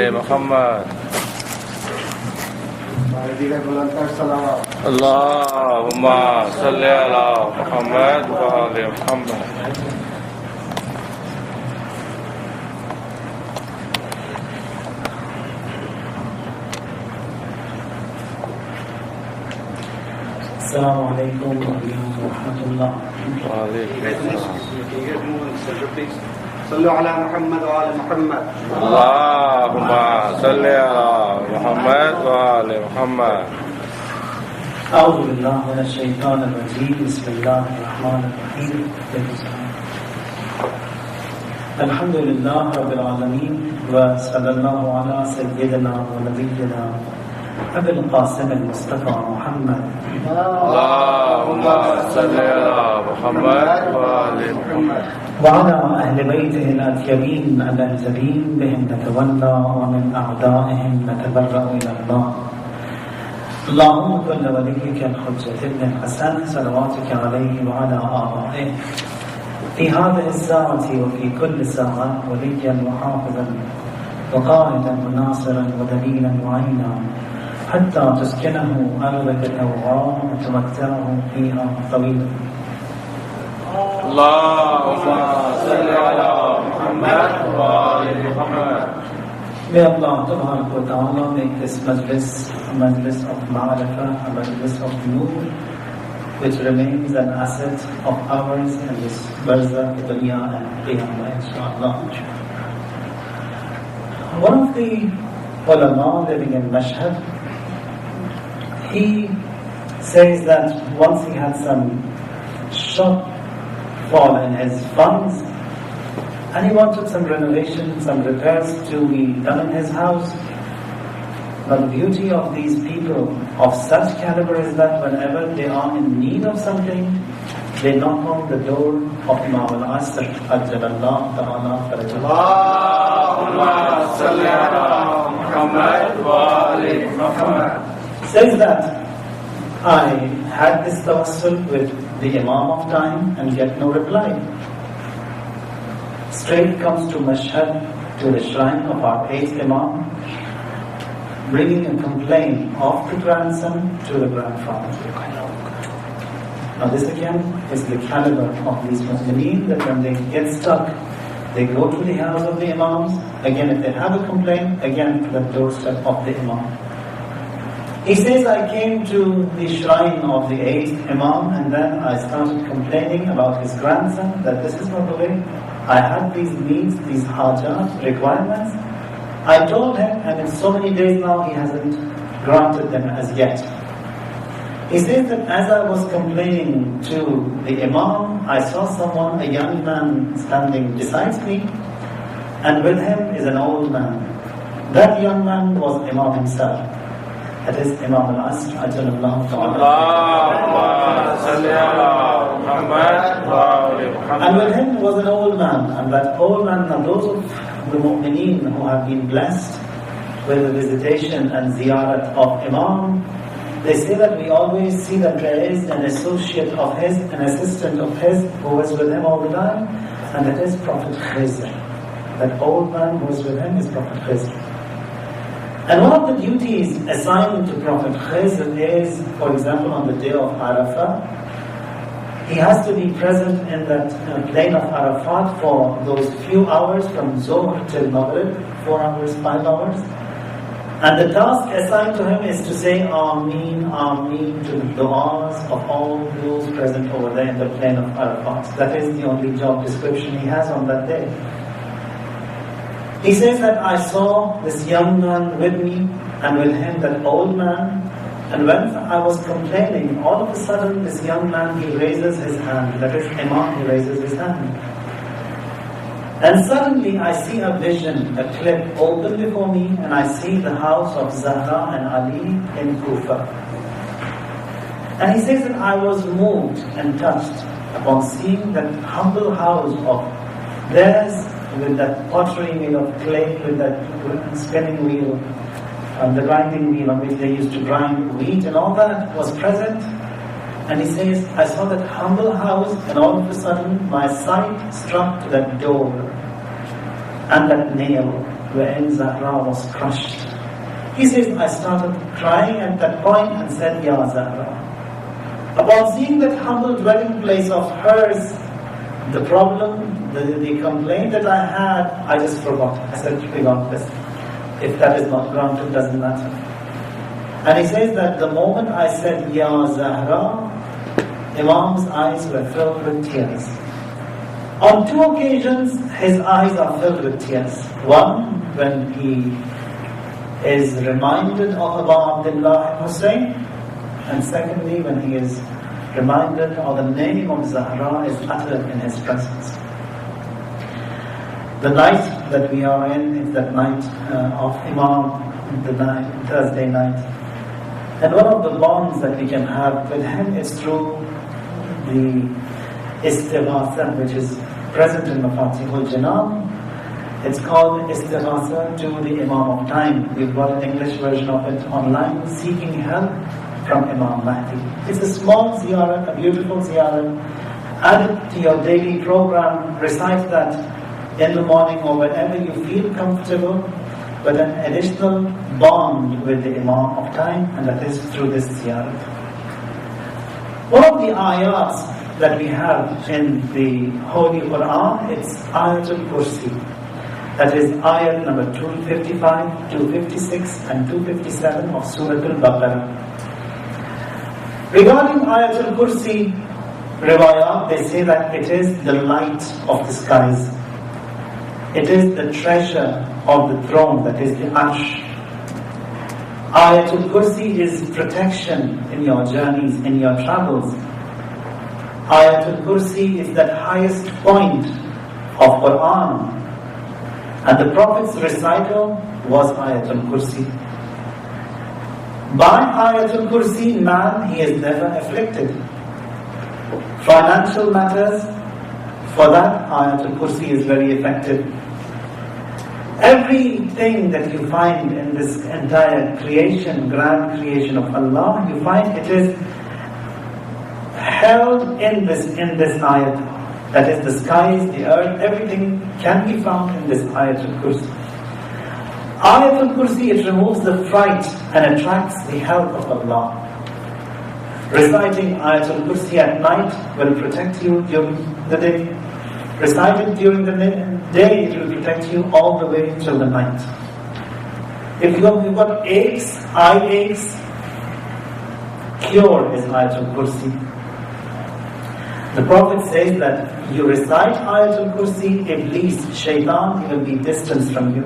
Muhammad. Allahumma salli ala Muhammad wa ali Muhammad. Assalamu alaikum wa rahmatullah. Wa alaikum assalam. صلوا على محمد وآل محمد. Allahumma salli ala Muhammad wa ali Muhammad. أعوذ بالله من الشيطان الرجيم. بسم الله الرحمن الرحيم. الحمد لله رب العالمين وصلى الله على سيدنا ونبينا أبي القاسم المصطفى محمد. Allahumma salli ala Muhammad wa ali Muhammad. وعلى أهل بيته الأطيبين الأنزلين بهم نتولى ومن أعدائهم نتبرأ إلى الله. اللهم كن وليك الحجة ابن الحسن صلواتك عليه وعلى آبائه في هذه الساعة وفي كل ساعة وليا وحافظا وقائدا وناصرا ودليلا وعينا حتى تسكنه أرضك الأوغار وتمتعه فيها طويلا. Allahumma salli ala Muhammad wa ali Muhammad. May Allah Tabaraka wa Ta'ala make this majlis a majlis of ma'arifah, a majlis of nur, which remains an asset of ours in this barzakh, dunya and qiyamah, inshaAllah. One of the ulama living in Mashhad, he says that once he had some shortfall in his funds, and he wanted some renovation, some repairs to be done in his house. But the beauty of these people of such caliber is that whenever they are in need of something, they knock on the door of Imam al-Asr, Ajjalallahu Ta'ala Farajah. Allahumma salli ala Muhammad wa ali Muhammad. Says that I had this tawassul with the Imam of time and get no reply. Straight comes to Mashhad, to the shrine of our 8th Imam, bringing a complaint of the grandson to the grandfather. Now this again is the caliber of these Muslimin, that when they get stuck, they go to the house of the Imams. Again, if they have a complaint, again to the doorstep of the Imam. He says, I came to the shrine of the 8th Imam and then I started complaining about his grandson, that this is not the way. I had these needs, these hajat, requirements. I told him, and in so many days now he hasn't granted them as yet. He says that as I was complaining to the Imam, I saw someone, a young man, standing beside me, and with him is an old man. That young man was Imam himself. That is Imam al-Asr, Ajjalallahu Ta'ala. And with him was an old man, and that old man, and those of the mu'mineen who have been blessed with the visitation and ziyarat of Imam, they say that we always see that there is an associate of his, an assistant of his, who is with him all the time, and that is Prophet Haider. That old man who is with him is Prophet Haider. And one of the duties assigned to Prophet Haider is, for example, on the day of Arafah, he has to be present in that plain of Arafat for those few hours from Zohr till Maghrib, 4 hours, 5 hours. And the task assigned to him is to say Ameen, Ameen to the du'as of all those present over there in the plain of Arafat. That is the only job description he has on that day. He says that I saw this young man with me, and with him that old man, and when I was complaining, all of a sudden this young man, he raises his hand. That is Imam, he raises his hand. And suddenly I see a vision, a clip open before me, and I see the house of Zahra and Ali in Kufa. And he says that I was moved and touched upon seeing that humble house of theirs, with that pottery made of clay, with that spinning wheel, the grinding wheel on which they used to grind wheat, and all that was present. And he says, I saw that humble house, and all of a sudden my sight struck to that door and that nail. wherein Zahra was crushed. He says, I started crying at that point and said, Ya Zahra. Upon seeing that humble dwelling place of hers, the problem, the complaint that I had, I just forgot. I said, regardless. If that is not granted, doesn't matter. And he says that the moment I said, Ya Zahra, Imam's eyes were filled with tears. On 2 occasions, his eyes are filled with tears. One, when he is reminded of Abu Abdullah Hussein, and secondly, when he is reminded of the name of Zahra is uttered in his presence. The night that we are in is that night of Imam, the night, Thursday night. And one of the bonds that we can have with him is through the Istighasa, which is present in Mafatihul Janam. It's called Istighasa to the Imam of Time. We've got an English version of it online, seeking help from Imam Mahdi. It's a small ziyarat, a beautiful ziyarat. Add it to your daily program. Recite that in the morning or whenever you feel comfortable, but an additional bond with the Imam of Time, and that is through this ziyarat. One of the ayats that we have in the Holy Quran, it's Ayatul Kursi. That is ayat number 255, 256 and 257 of Surah Al-Baqarah. Regarding Ayatul Kursi, riwayat, they say that it is the light of the skies. It is the treasure of the throne, that is the Arsh. Ayatul Kursi is protection in your journeys, in your travels. Ayatul Kursi is that highest point of Quran. And the Prophet's recital was Ayatul Kursi. By Ayatul Kursi, man, he is never afflicted. Financial matters, for that Ayatul Kursi is very effective. Everything that you find in this entire creation, grand creation of Allah, you find it is held in this ayat. That is the skies, the earth, everything can be found in this Ayatul Kursi. Ayatul Kursi, it removes the fright and attracts the help of Allah. Reciting Ayatul Kursi at night will protect you during the day. Recited during the day, it will protect you all the way till the night. If you've got aches, eye aches, cure is Ayatul Kursi. The Prophet says that you recite Ayatul Kursi, Iblis, Shaitan, he will be distanced from you.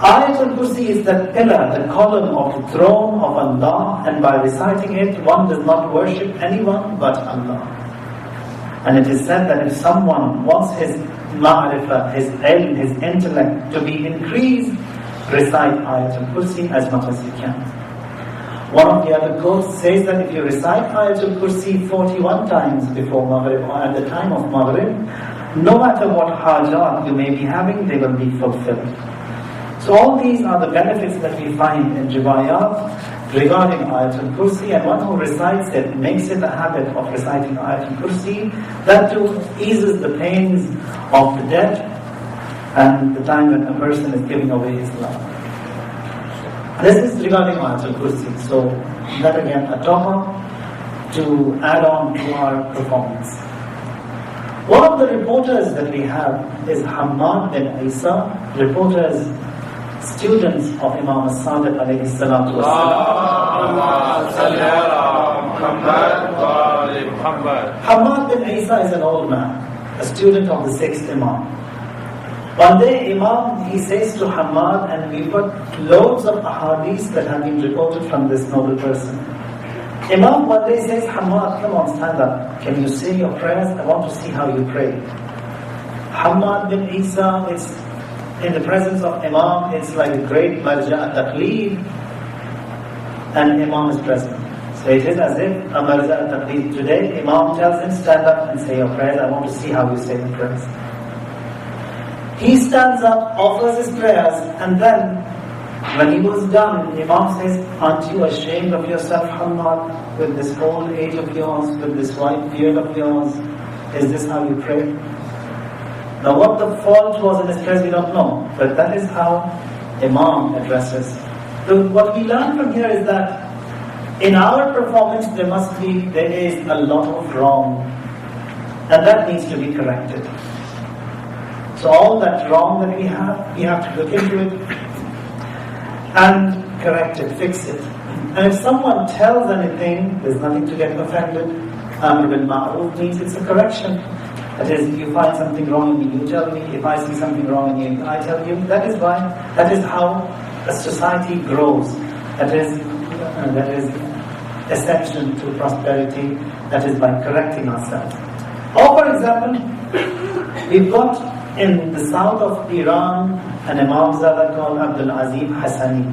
Ayatul Kursi is the pillar, the column of the throne of Allah, and by reciting it, one does not worship anyone but Allah. And it is said that if someone wants his ma'rifah, his ilm, his intellect to be increased, recite Ayatul Kursi as much as you can. One of the other quotes says that if you recite Ayatul Kursi 41 times before Maghrib or at the time of Maghrib, no matter what hajat you may be having, they will be fulfilled. So all these are the benefits that we find in riwayat regarding Ayatul Kursi, and one who recites it, makes it a habit of reciting Ayatul Kursi, that too eases the pains of the death and the time when a person is giving away his life. This is regarding Ayatul Kursi. So that again a topper to add on to our performance. One of the reporters that we have is Hammad bin Isa, reporters, students of Imam As-Sadiq alayhi salatu wassalam. Hammad bin Isa is an old man, a student of the 6th Imam. One day Imam, he says to Hammad, and we've got loads of ahadith that have been reported from this noble person. Imam one day says, Hammad, come on, stand up. Can you say your prayers? I want to see how you pray. Hammad bin Isa, it's in the presence of Imam, it's like a great marja' taqleed, and Imam is present. So it is as if a marja' taqleed. Today, Imam tells him, stand up and say your prayers. I want to see how you say the prayers. He stands up, offers his prayers, and then when he was done, Imam says, aren't you ashamed of yourself, Hammad, with this old age of yours, with this white beard of yours? Is this how you pray? Now what the fault was in his prayers, we don't know. But that is how Imam addresses. So what we learn from here is that in our performance there is a lot of wrong. And that needs to be corrected. So all that wrong that we have to look into it and correct it, fix it. And if someone tells anything, there's nothing to get offended. Amr bil Ma'ruf means it's a correction. That is, you find something wrong in me, you tell me. If I see something wrong in you, I tell you. That is how a society grows. That is essential to prosperity. That is by correcting ourselves. Or for example, we've got in the south of Iran an Imam Zada called Abdul Azim Hassani.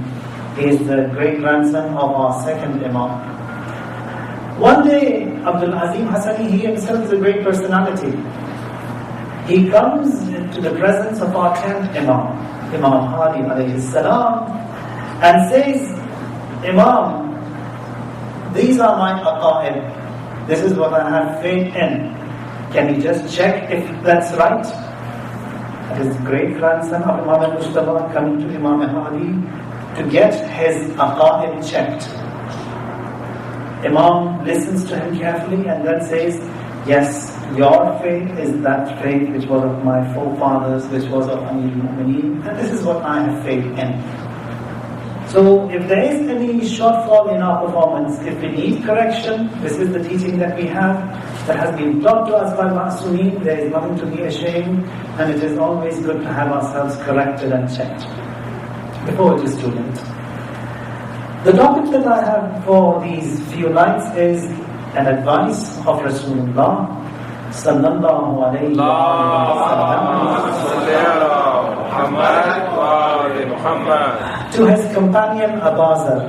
He is the great grandson of our second Imam. One day, Abdul Azim Hassani, he himself is a great personality. He comes into the presence of our 10th Imam, Imam Hadi alayhi salam, and says, Imam, these are my aqa'id. This is what I have faith in. Can you just check if that's right? That is great grandson of Imam al-Mustafa coming to Imam Hadi to get his aqa'id checked. Imam listens to him carefully and then says, yes, your faith is that faith which was of my forefathers, which was of Amir al-Mu'mineen, and this is what I have faith in. So if there is any shortfall in our performance, if we need correction, this is the teaching that we have, that has been taught to us by Ma'sumin. There is nothing to be ashamed, and it is always good to have ourselves corrected and checked before it is too late. The topic that I have for these few nights is an advice of Rasulullah sallallahu alayhi wa sallam to his companion Abazar.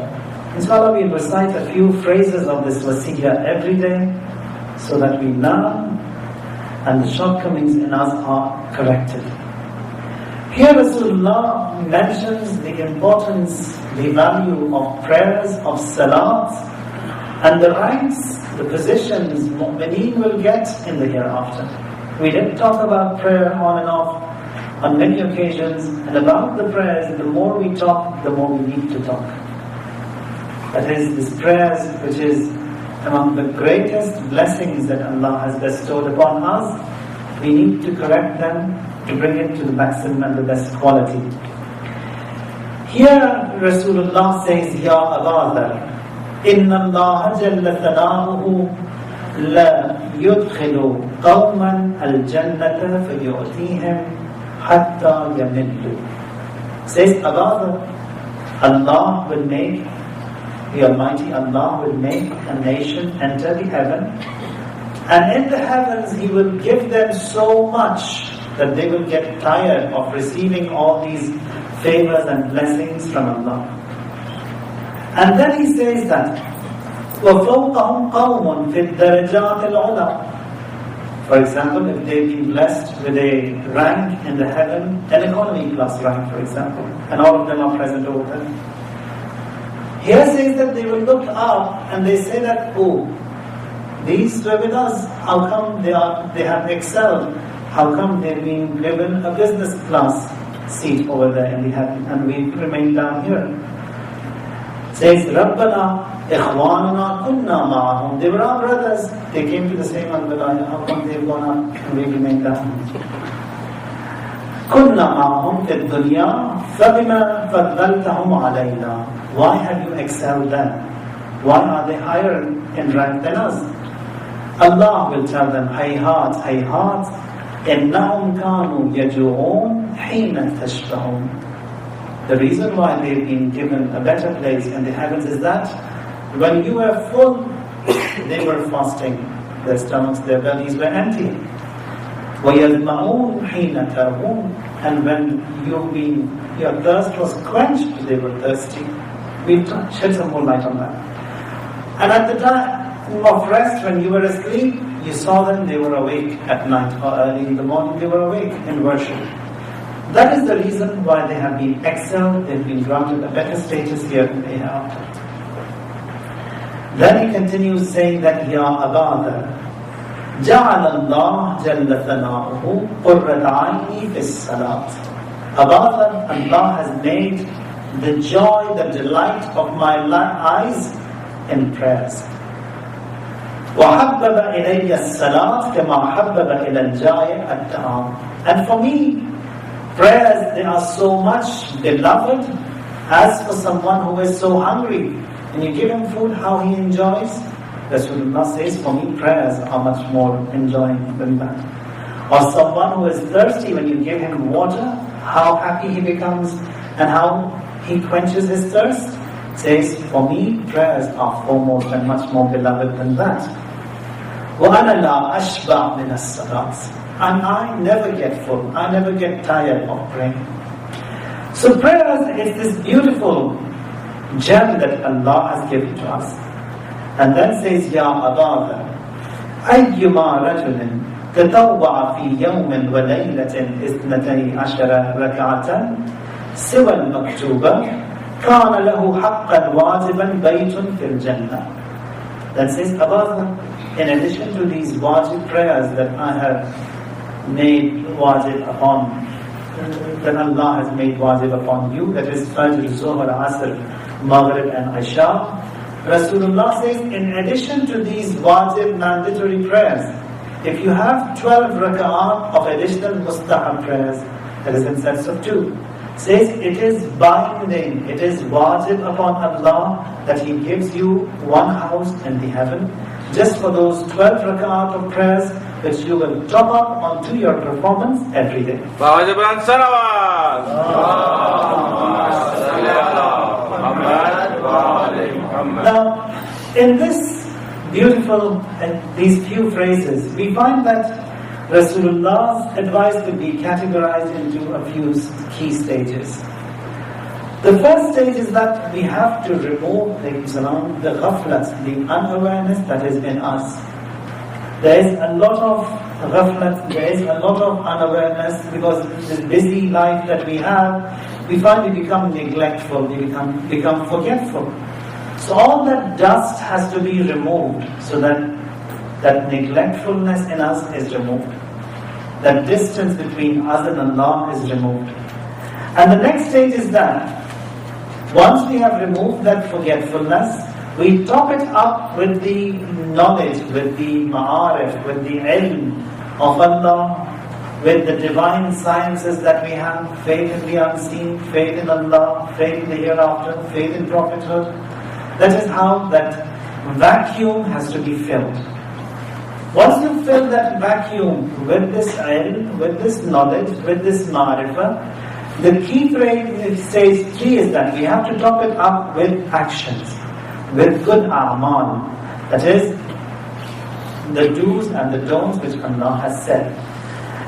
Inshallah, we'll recite a few phrases of this wasiyah every day so that we learn and the shortcomings in us are corrected. Here Rasulullah mentions the importance, the value of prayers, of salat, and the ranks, the positions mu'mineen will get in the hereafter. We did talk about prayer on and off on many occasions, and about the prayers, the more we talk, the more we need to talk. That is, these prayers, which is among the greatest blessings that Allah has bestowed upon us, we need to correct them, to bring it to the maximum and the best quality. Here Rasulullah says, Ya Abazar, Inna Allah Jalla Thana'uhu La Yudkhilu Qawman Al-Jannata Fayu'tihim Hatta Yamillu. Says Abazar, Allah will make, the Almighty Allah will make a nation enter the heaven, and in the heavens He will give them so much that they will get tired of receiving all these favors and blessings from Allah. And then he says that وَفَوْقَهُمْ قَوْمٌ فِي الدَّرَجَاتِ الْعُلَى. For example, if they've been blessed with a rank in the heaven, an economy class rank, for example, and all of them are present over there. Here says that they will look up and they say that, oh, these were with us, how come they have excelled? How come they've been given a business class seat over there in the heaven and we remain down here? It says, Rabbana ikhwanuna kunna ma'ahum. They were our brothers. They came to the same Al-Balaya. How come they've gone up and we remain down? Kunna ma'ahum fid dunya fabima faddaltahum alayna. Why have you excelled them? Why are they higher in rank than us? Allah will tell them, hayhat, hayhat, إِنَّهُمْ كَانُوا يَجُوعُونَ حِينَ تَشْبَعُونَ. The reason why they've been given a better place in the heavens is that when you were full, they were fasting. Their stomachs, their bellies were empty. وَيَذْمَعُونَ حِينَ تَرْهُونَ. And when your thirst was quenched, they were thirsty. We'll shed some more light on that. And at the time of rest, when you were asleep, you saw them, they were awake at night or early in the morning, they were awake in worship. That is the reason why they have been excelled, they've been granted a better status here in the hereafter. Then he continues saying that, Ya Abazar, جعل الله جل ثناؤه قرة عيني في الصلاة. Abazar, Allah has made the joy, the delight of my eyes in prayers. وحبب إلي الصلاة كما حبب إلى الجائع الطعام. And for me, prayers, they are so much beloved as for someone who is so hungry. And you give him food, how he enjoys. Rasulullah says, for me, prayers are much more enjoying than that. Or someone who is thirsty, when you give him water, how happy he becomes and how he quenches his thirst. Says, for me, prayers are foremost and much more beloved than that. وَأَنَا لَا أَشْبَعْ مِنَ الصَّلَاةِ. And I never get full, I never get tired of praying. So prayers is this beautiful gem that Allah has given to us. And then says, Ya Abazar, أَيُّمَا رَجُلٍ تطوع في يوم وليلة 12 ركعة سوى المكتوبة كان له حقا واجبا بيت في الجنة. That says, Abazar, in addition to these wajib prayers that I have made wajib upon, that Allah has made wajib upon you, that is Fajr, Zuhr, Asr, Maghrib and Isha, Rasulullah says, in addition to these wajib mandatory prayers, if you have 12 raka'at of additional mustahab prayers, that is in sets of 2, says it is binding, it is wajib upon Allah that He gives you one house in the heaven, just for those 12 raka'at of prayers which you will top up onto your performance every day. Now, in this beautiful, these few phrases, we find that Rasulullah's advice could be categorized into a few key stages. The first stage is that we have to remove the ghaflat, the unawareness that is in us. There is a lot of ghaflat, there is a lot of unawareness because this busy life that we have, we find we become neglectful, we become forgetful. So all that dust has to be removed so that neglectfulness in us is removed. That distance between us and Allah is removed. And the next stage is that once we have removed that forgetfulness, we top it up with the knowledge, with the ma'arif, with the ilm of Allah, with the divine sciences that we have, faith in the unseen, faith in Allah, faith in the hereafter, faith in prophethood. That is how that vacuum has to be filled. Once you fill that vacuum with this ilm, with this knowledge, with this ma'rifah, the key phrase, stage 3 is that we have to top it up with actions, with good a'mal. That is, the do's and the don'ts which Allah has said.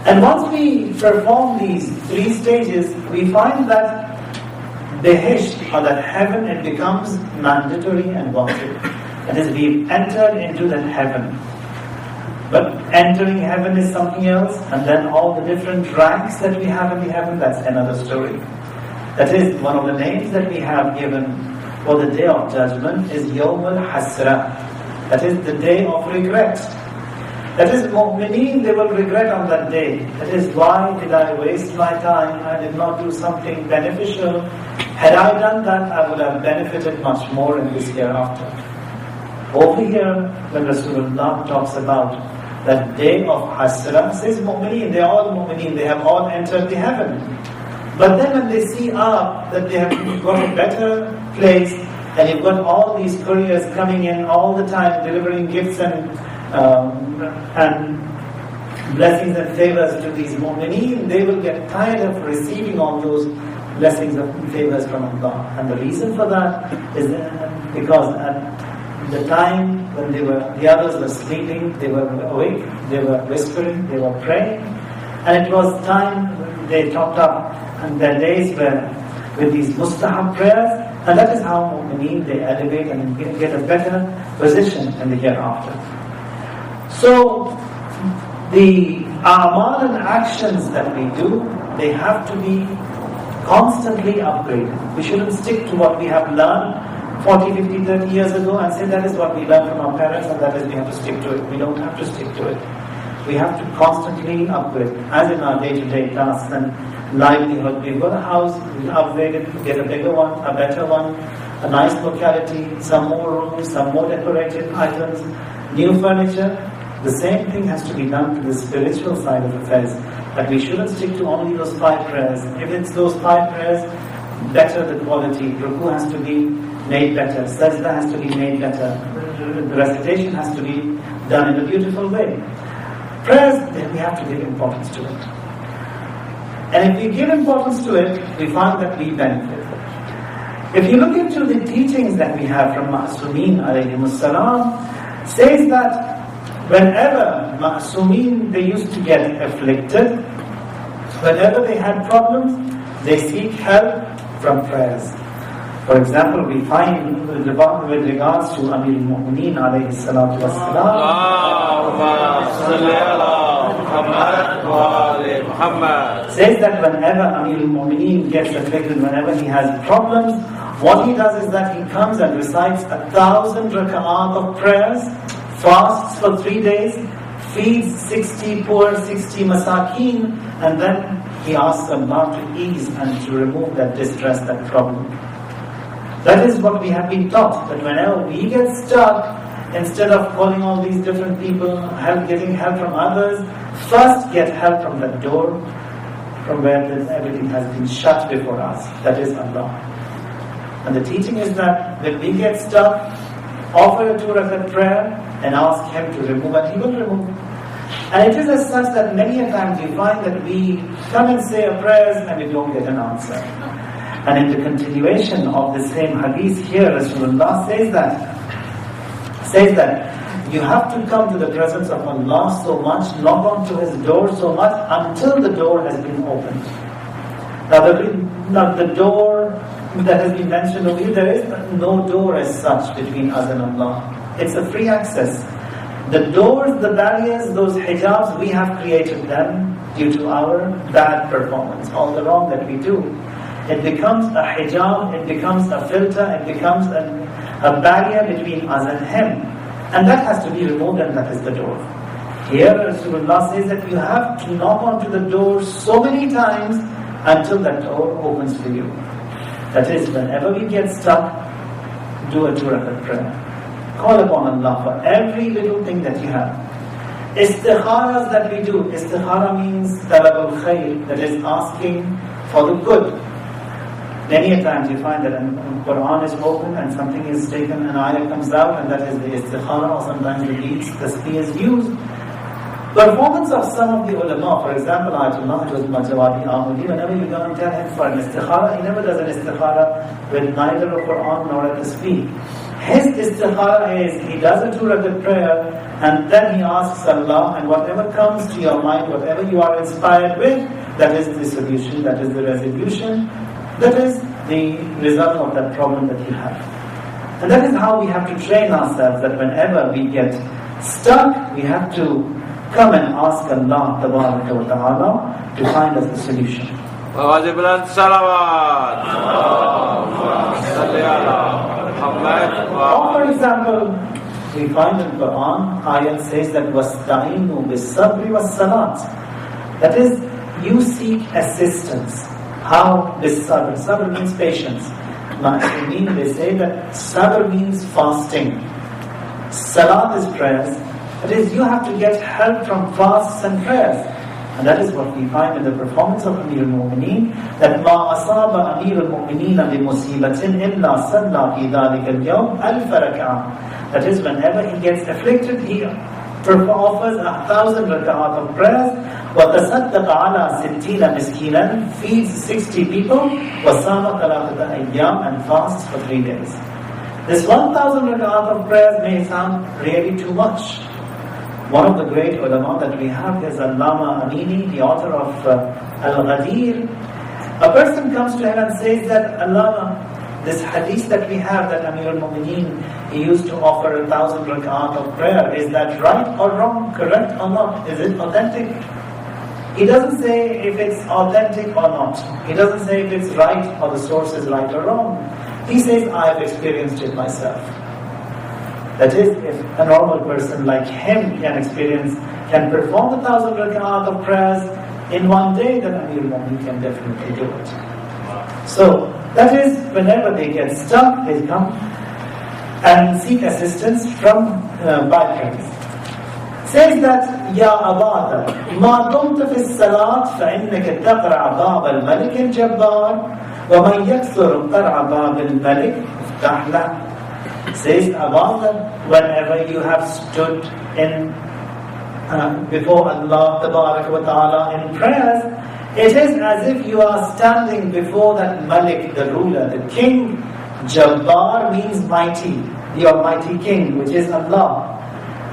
And once we perform these 3 stages, we find that Behisht, or that heaven, it becomes mandatory and wajib. That is, we've entered into that heaven. But entering heaven is something else, and then all the different ranks that we have in the heaven, that's another story. That is, one of the names that we have given for the day of judgment is Yawm al-Hasra. That is the day of regret. That is, mu'mineen, they will regret on that day. That is, why did I waste my time? I did not do something beneficial. Had I done that, I would have benefited much more in this hereafter. Over here, when Rasulullah talks about that day of Hasra, says mu'mineen, they are all mu'mineen, they have all entered the heaven. But then when they see that they have got a better place, and you've got all these couriers coming in all the time, delivering gifts and blessings and favors to these mu'mineen, they will get tired of receiving all those blessings and favors from Allah. And the reason for that is because at the time when the others were sleeping, they were awake, they were whispering, they were praying, and it was time they topped up and their days were with these mustahab prayers, and that is how mu'mineen, they elevate and get a better position in the hereafter. So the a'mal and actions that we do, they have to be constantly upgraded. We shouldn't stick to what we have learned 40, 50, 30 years ago and say that is what we learned from our parents and that is we have to stick to it. We don't have to stick to it. we have to constantly upgrade. As in our day-to-day tasks and livelihood, we've got a house, we upgrade it, get a bigger one, a better one, a nice locality, some more rooms, some more decorated items, new furniture. The same thing has to be done to the spiritual side of affairs. That we shouldn't stick to only those 5 prayers. If it's those 5 prayers, better the quality. Ruku has to be made better. Sajda has to be made better. The recitation has to be done in a beautiful way. Prayers, then we have to give importance to it. And if we give importance to it, we find that we benefit. If you look into the teachings that we have from Ma'asumeen alayhimus salam, says that whenever Ma'asumeen, they used to get afflicted, whenever they had problems, they seek help from prayers. For example, we find with regards to Amir al-Mu'mineen alayhi salatu wassalam, says that whenever Amir al-Mu'mineen gets afflicted, whenever he has problems, what he does is that he comes and recites 1,000 raka'at of prayers, fasts for 3 days, feeds 60 poor, 60 masakeen, and then he asks Allah to ease and to remove that distress, that problem. That is what we have been taught, that whenever we get stuck, instead of calling all these different people, getting help from others, first get help from the door, from where everything has been shut before us, that is Allah. And the teaching is that when we get stuck, offer a 2 rakat prayer and ask Him to remove, and He will remove. And it is as such that many a times we find that we come and say our prayers and we don't get an answer. And in the continuation of the same hadith here, Rasulullah says that you have to come to the presence of Allah so much, knock on to His door so much until the door has been opened. Now the door that has been mentioned over here, there is no door as such between us and Allah. It's a free access. The doors, the barriers, those hijabs, we have created them due to our bad performance, all the wrong that we do. It becomes a hijab, it becomes a filter, it becomes a barrier between us and Him. And that has to be removed, and that is the door. Here Rasulullah says that you have to knock onto the door so many times until that door opens for you. That is, whenever we get stuck, do a 2 rakat prayer. Call upon Allah for every little thing that you have. Istikharas that we do, istikhara means talab al-khayr, that is asking for the good. Many a times you find that when Quran is opened and something is taken, an ayah comes out, and that is the istikhara, or sometimes the deeds, tasbih is used. Performance of some of the ulama, for example, Ayatullah Majawadi Ahmadi, whenever you go and tell him for an istikhara, he never does an istikhara with neither a Quran nor a tasbih. His istikhara is, he does a 2 rakat prayer, and then he asks Allah, and whatever comes to your mind, whatever you are inspired with, that is the solution, that is the resolution, that is the result of that problem that you have. And that is how we have to train ourselves, that whenever we get stuck, we have to come and ask Allah Tabaraka wa Ta'ala to find us a solution. Or for example, we find in Quran, ayat says that وَاسْتَعِينُوا بِالصَّبْرِ وَالصَّلَاةِ. That is, you seek assistance. How? Sabr. Sabr means patience. They say that sabr means fasting. Salat is prayers. That is, you have to get help from fasts and prayers. And that is what we find in the performance of Amir al-Mu'mineen, that مَا أَصَابَ أَمِيرُ الْمُؤْمِنِينَ بِمُصِيبَةٍ إِلَّا صَلَّى فِي ذَلِكَ الْيَوْمِ أَلْفَ رَكْعَةٍ. That is, whenever he gets afflicted, he offers 1,000 rak'at of prayers, وَتَصَدَّقَ عَلَى 60 مِسْكِينًا, feeds 60 people, وَصَامَ 3 أَيَّامٍ, and fasts for 3 days. This 1,000 rak'at of prayers may sound really too much. One of the great ulama that we have is Allama Amini, the author of Al-Ghadir. A person comes to him and says that, Allama, this hadith that we have, that Amir al-Mu'mineen, he used to offer 1,000 rak'at of prayer, is that right or wrong, correct or not? Is it authentic? He doesn't say if it's authentic or not. He doesn't say if it's right or the source is right or wrong. He says, I have experienced it myself. That is, if a normal person like him can can perform the 1,000 rak'at of prayers in one day, then Amir al-Mu'minin can definitely do it. So, that is, whenever they get stuck, they come and seek assistance from by prayers. Says that, Ya Abazar, ma dumta fi salat fa'innaka taqra' bab al-malik al-jabbar wa man yaksur qara' bab al-malik iftah lah. Says Abazar, whenever you have stood in before Allah Tabarak wa Ta'ala in prayers, it is as if you are standing before that Malik, the ruler, the king. Jabbar means mighty, your mighty king, which is Allah.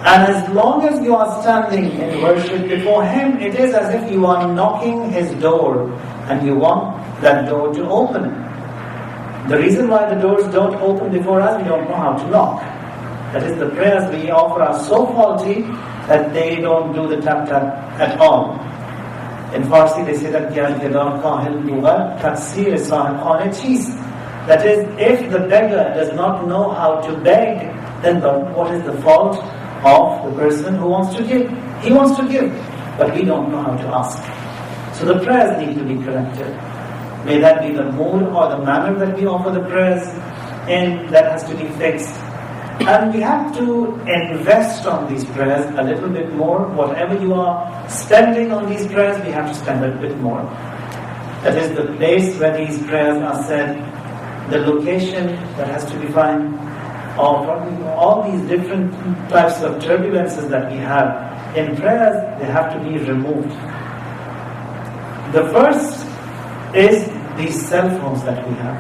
And as long as you are standing in worship before him, it is as if you are knocking his door and you want that door to open. The reason why the doors don't open before us, we don't know how to knock. That is, the prayers we offer are so faulty that they don't do the tap-tap at all. In Farsi they say that that is, if the beggar does not know how to beg, then what is the fault of the person who wants to give? He wants to give, but we don't know how to ask. So the prayers need to be corrected. May that be the mood or the manner that we offer the prayers in, that has to be fixed. And we have to invest on these prayers a little bit more. Whatever you are spending on these prayers, we have to spend a bit more. That is, the place where these prayers are said, the location that has to be fine, all these different types of turbulences that we have in prayers, they have to be removed. The first is these cell phones that we have.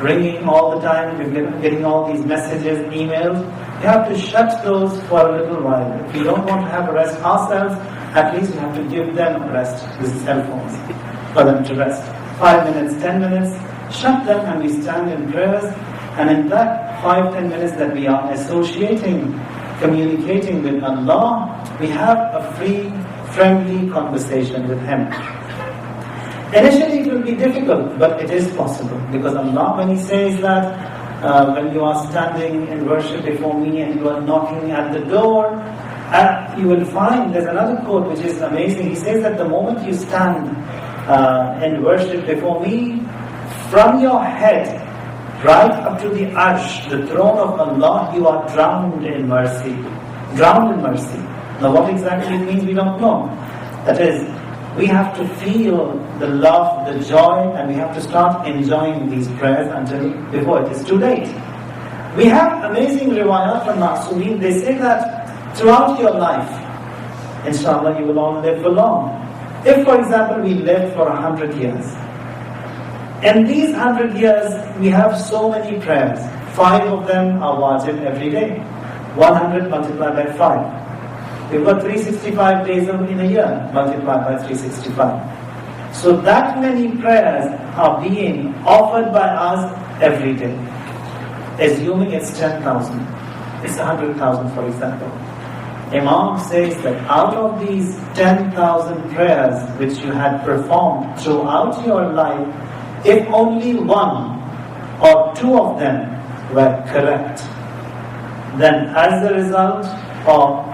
Ringing all the time, we're getting all these messages, emails. We have to shut those for a little while. If we don't want to have a rest ourselves, at least we have to give them a rest, these cell phones, for them to rest. 5 minutes, 10 minutes, shut them and we stand in prayers. And in that 5-10 minutes that we are associating, communicating with Allah, we have a free, friendly conversation with Him. Initially it will be difficult, but it is possible. Because Allah, when He says that, when you are standing in worship before me and you are knocking at the door, you will find, there's another quote which is amazing. He says that the moment you stand in worship before me, from your head right up to the arsh, the throne of Allah, you are drowned in mercy. Drowned in mercy. Now what exactly it means, we don't know. That is, we have to feel the love, the joy, and we have to start enjoying these prayers before it is too late. We have amazing riwayat from Ma'sumin. They say that throughout your life, inshallah, you will all live for long. If, for example, we live for 100 years, in these 100 years, we have so many prayers. 5 of them are wajib every day. 100 multiplied by 5. We've got 365 days in a year, multiplied by 365. So that many prayers are being offered by us every day. Assuming it's 10,000. It's 100,000, for example. Imam says that out of these 10,000 prayers which you had performed throughout your life, if only 1 or 2 of them were correct, then as a result of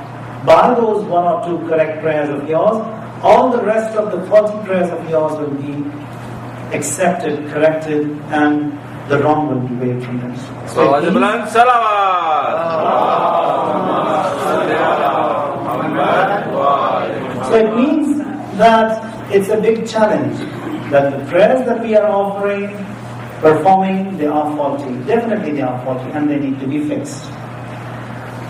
by those 1 or 2 correct prayers of yours, all the rest of the 40 prayers of yours will be accepted, corrected, and the wrong will be waived from them. So it means that it's a big challenge, that the prayers that we are offering, performing, they are faulty. Definitely they are faulty and they need to be fixed.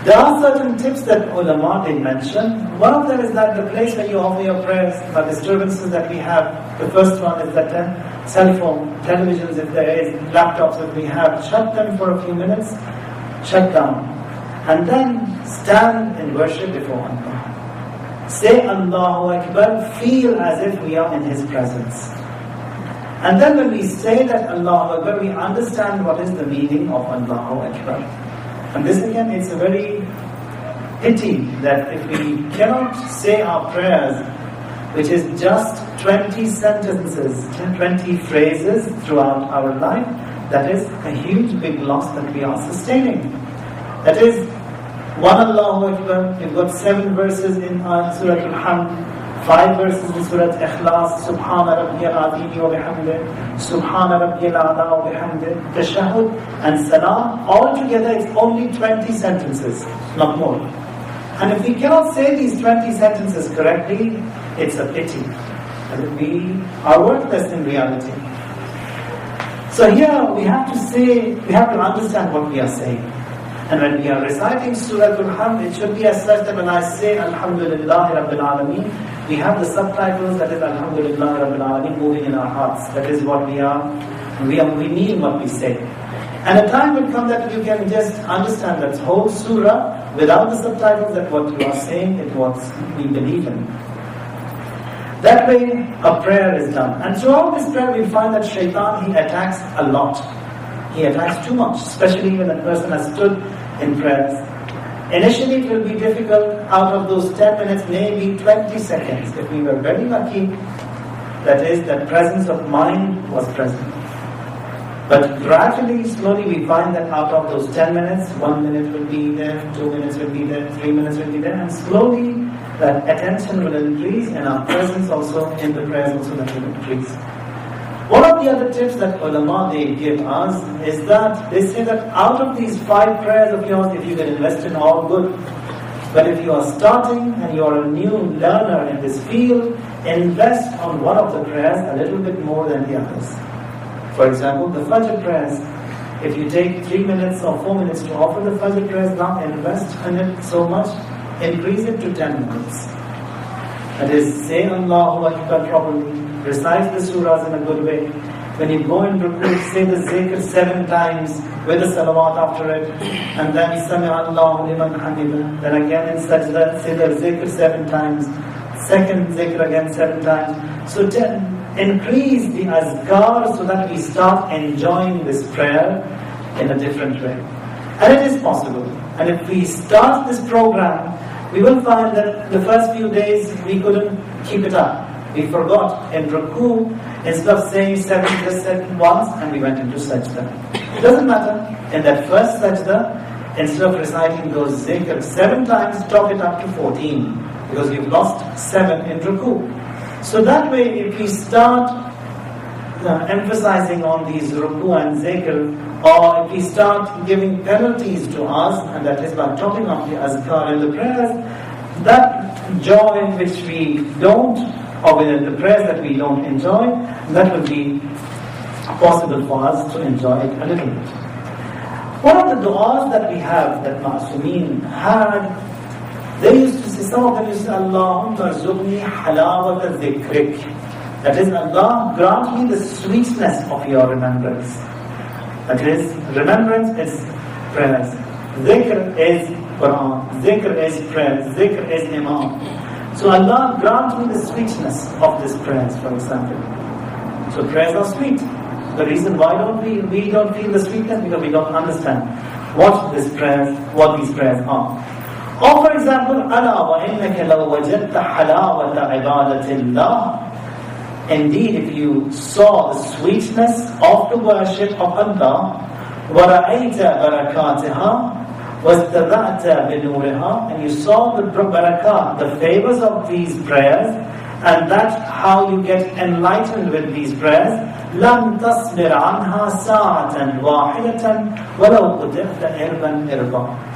There are certain tips that ulama they mention. One of them is that the place where you offer your prayers, the disturbances that we have, the first one is that cell phone, televisions if there is, laptops if we have, shut them for a few minutes, shut down. And then stand in worship before Allah. Say Allahu Akbar, feel as if we are in His presence. And then when we say that Allahu Akbar, we understand what is the meaning of Allahu Akbar. And this again, it's a very pity that if we cannot say our prayers, which is just 20 sentences, 20 phrases throughout our life, that is a huge big loss that we are sustaining. That is, One Allahu Akbar, you've got 7 verses in Surah Al-Hamd, 5 verses in Surah Ikhlas, Subhana Rabbiyal Azim wa bihamdih, Subhana Rabbiyal A'la wa bihamdih, Tashahhud and Salam. Altogether it's only 20 sentences, not more. And if we cannot say these 20 sentences correctly, it's a pity. And we are worthless in reality. So here we have to understand what we are saying. And when we are reciting Surah Al-Hamd, it should be as such that when I say Alhamdulillah Rabbil Alameen, we have the subtitles, that is Alhamdulillah Rabbil Alameen, moving in our hearts. That is what we mean what we say. And a time will come that you can just understand that whole surah without the subtitles, that what you are saying is what we believe in. That way a prayer is done. And throughout this prayer we find that shaitan, he attacks a lot. He attacks too much, especially when a person has stood in prayers. Initially it will be difficult. Out of those 10 minutes, maybe 20 seconds, if we were very lucky, that is, that presence of mind was present. But gradually, slowly we find that out of those 10 minutes, 1 minute will be there, 2 minutes will be there, 3 minutes will be there, and slowly that attention will increase and our presence also in the prayers also that will increase. One of the other tips that ulama they give us is that they say that out of these 5 prayers of yours, if you can invest in all good, but if you are starting and you are a new learner in this field, invest on one of the prayers a little bit more than the others. For example, the Fajr prayers. If you take 3 minutes or 4 minutes to offer the Fajr prayers, now invest in it so much, increase it to 10 minutes. That is, say Allahu Akbar properly, recite the surahs in a good way. When you go in ruku, say the zikr 7 times with the salawat after it, and then Sami Allahu liman hamida. Then again in sajda, say the zikr 7 times, second zikr again 7 times. So increase the azkar so that we start enjoying this prayer in a different way. And it is possible. And if we start this program, we will find that the first few days we couldn't keep it up. We forgot in ruku, instead of saying 7, just said once and we went into sajda. It doesn't matter. In that first sajda, instead of reciting those zikr 7 times, top it up to 14. Because you've lost 7 in ruku. So that way, if we start emphasizing on these ruku and zikr, or if we start giving penalties to us, and that is by topping up the azkar in the prayers, that joy which we don't, or within the prayers that we don't enjoy, that will be possible for us to enjoy it a little bit. One of the du'as that we have, that Ma'asumeen had, they used to say, some of them used to say, Allahumma arzuqni halawata dhikrik. That is, Allah, grant me the sweetness of your remembrance. That is, remembrance is prayers. Dhikr is Quran. Dhikr is prayers. Dhikr is Imam. So Allah grant me the sweetness of these prayers, for example. So prayers are sweet. The reason why we don't feel the sweetness, because we don't understand what these prayers are. Or for example, Ala wa innaka law wajadta halawata ibadatillah. Indeed, if you saw the sweetness of the worship of Allah, وَرَأَيْتَ بَرَكَاتِهَا وَاسْتَذَعْتَ بِنُورِهَا, and you saw the barakat, the favors of these prayers, and that's how you get enlightened with these prayers. لَمْ تَصْبِرْ عَنْهَا سَاعَةً وَاحِدَةً وَلَوْ قُدِرْتَ إِرْبًا إِرْبًا.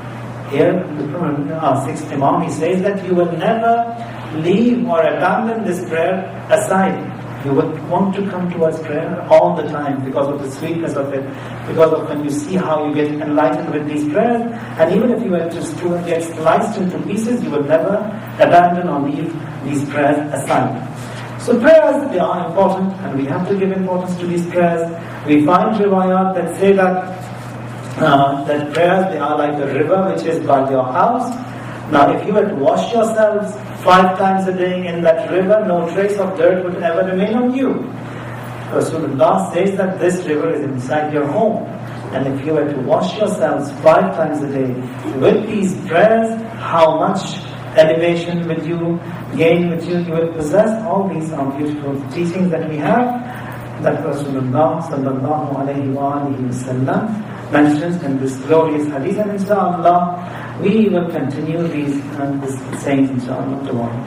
Here, the sixth Imam, he says that you will never leave or abandon this prayer aside. You would want to come towards prayer all the time because of the sweetness of it, because of when you see how you get enlightened with these prayers, and even if you were to get sliced into pieces, you would never abandon or leave these prayers aside. So prayers, they are important, and we have to give importance to these prayers. We find riwayat that say that prayers, they are like a river which is by your house. Now if you were to wash yourselves 5 times a day in that river, no trace of dirt would ever remain on you. Rasulullah says that this river is inside your home. And if you were to wash yourselves 5 times a day with these prayers, how much elevation will you gain, which you will possess? All these are beautiful teachings that we have, that Rasulullah sallallahu alayhi wa sallam mentions in this glorious hadith, and inshallah we will continue these sayings inshallah tomorrow.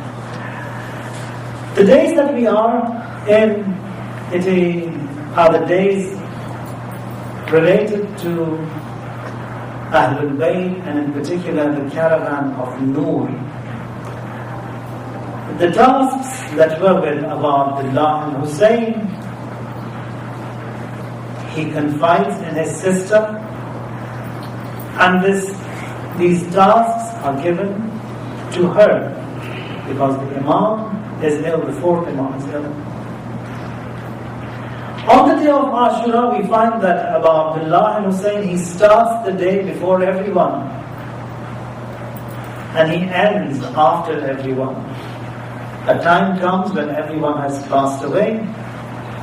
The days that we are in, are the days related to Ahlul Bayt, and in particular the caravan of Noor. The tasks that were with Abu Abdullah and Hussein, he confides in his sister, and these tasks are given to her because the Imam is ill, the fourth Imam is ill. On the day of Ashura, we find that Abu Abdullah and Hussein, he starts the day before everyone and he ends after everyone. A time comes when everyone has passed away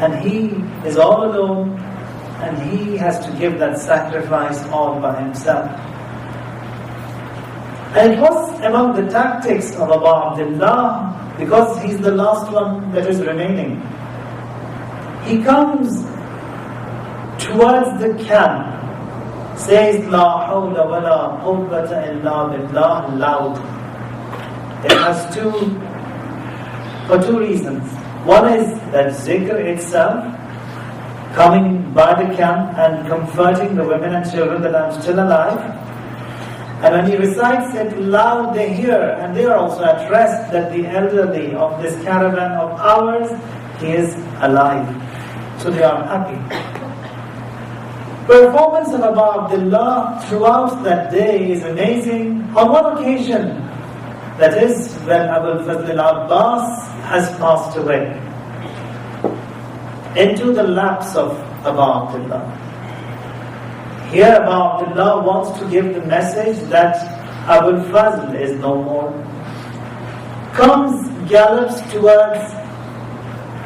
and he is all alone and he has to give that sacrifice all by himself. And it was among the tactics of Abu Abdullah, because he's the last one that is remaining. He comes towards the camp, says La hawla wa la quwwata illa billah loud. It has for two reasons. One is that zikr itself, coming by the camp and comforting the women and children that I'm still alive. And when he recites it loud, they hear, and they are also at rest that the elderly of this caravan of ours, he is alive. So they are happy. Performance of Abu Abdullah throughout that day is amazing. On one occasion, that is when Abu Fazl al-Abbas has passed away, into the laps of Abu Abdullah. Here Abu Abdullah wants to give the message that Abu Fazl is no more. Gallops towards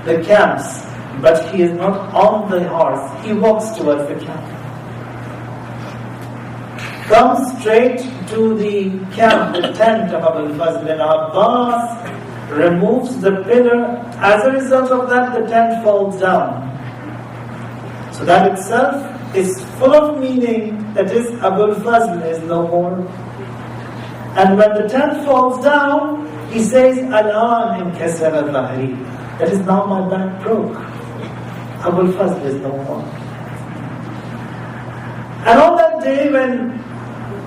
the camps, but he is not on the horse. He walks towards the camp. Comes straight to the camp, the tent of Abu Fazl al-Abbas, removes the pillar. As a result of that, the tent falls down. So that itself is full of meaning, that is, Abu Fazl is no more. And when the tent falls down, he says, Al-an inkasara dhahri. That is, now my back broke. Abu Fazl is no more. And on that day when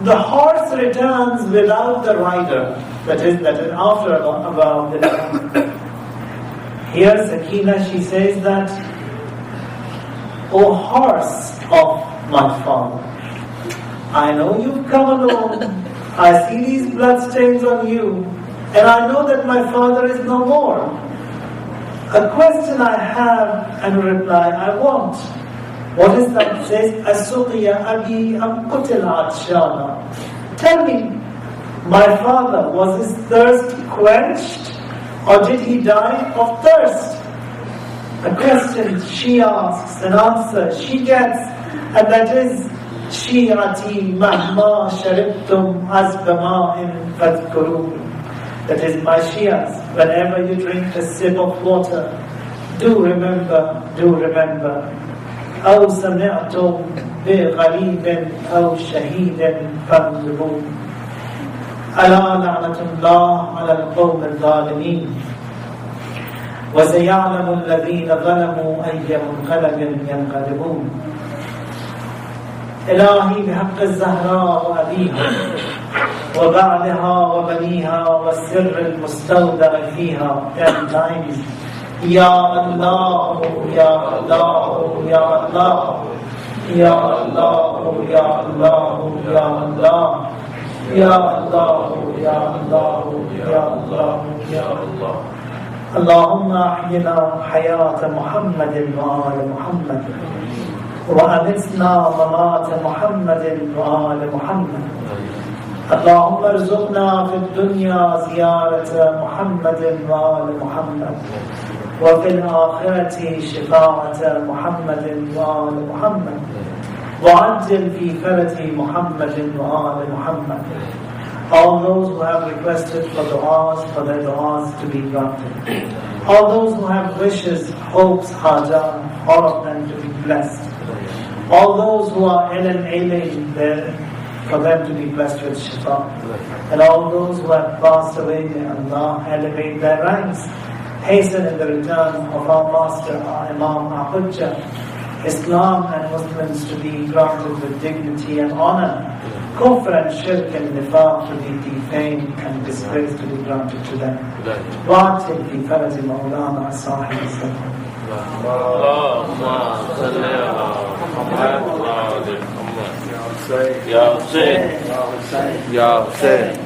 the horse returns without the rider, that is after about the time. Here Sakina, she says that, O horse of my father, I know you've come alone, I see these bloodstains on you, and I know that my father is no more. A question I have and a reply I want. What is that? It says, Asuqiya abi am qutila atshana. Tell me, my father, was his thirst quenched, or did he die of thirst? A question she asks, an answer she gets, and that is, Shi'ati mahma sharibtum azbama'in fadhkurun. That is, my Shias, whenever you drink a sip of water, do remember. أو سمعتم بغريب أو شهيد فانظروا. ألا لعنة الله على القوم الظالمين وسيعلم الذين ظلموا أي منقلب ينقلبون. إلهي بحق الزهراء وأبيها وبعدها وبنيها والسر المستودع فيها 10 times. Ya Allah, Ya Allah, Ya Allah, Ya Allah, Ya Allah, Ya Allah, Ya Allah, Ya Allah, Ya Allah, Ya Allah. Allahumma ahyina hayata Muhammadin wa ala Muhammad wa amitsna mamata Muhammadin wa ala Muhammad. اللهم ارزقنا في الدنيا زيارة محمد وآل محمد وفي الآخرة شفاعة محمد وآل محمد وعجل في فرج محمد وآل محمد. All those who have requested for their du'as to be granted. All those who have wishes, hopes, hajat, all of them to be blessed. All those who are ill and ailing, for them to be blessed with shifa. And all those who have passed away, may Allah elevate their ranks. Hasten in the return of our Master, our Imam, our Hujjah, Islam and Muslims to be granted with dignity and honor. Kufr and shirk and nifaq to be defamed and disgrace to be granted to them. Batil fi faraj Mawlana Sahib Safar. Allahumma salli ala Muhammad wa ali Muhammad. Ya Hussein. Ya Hussein.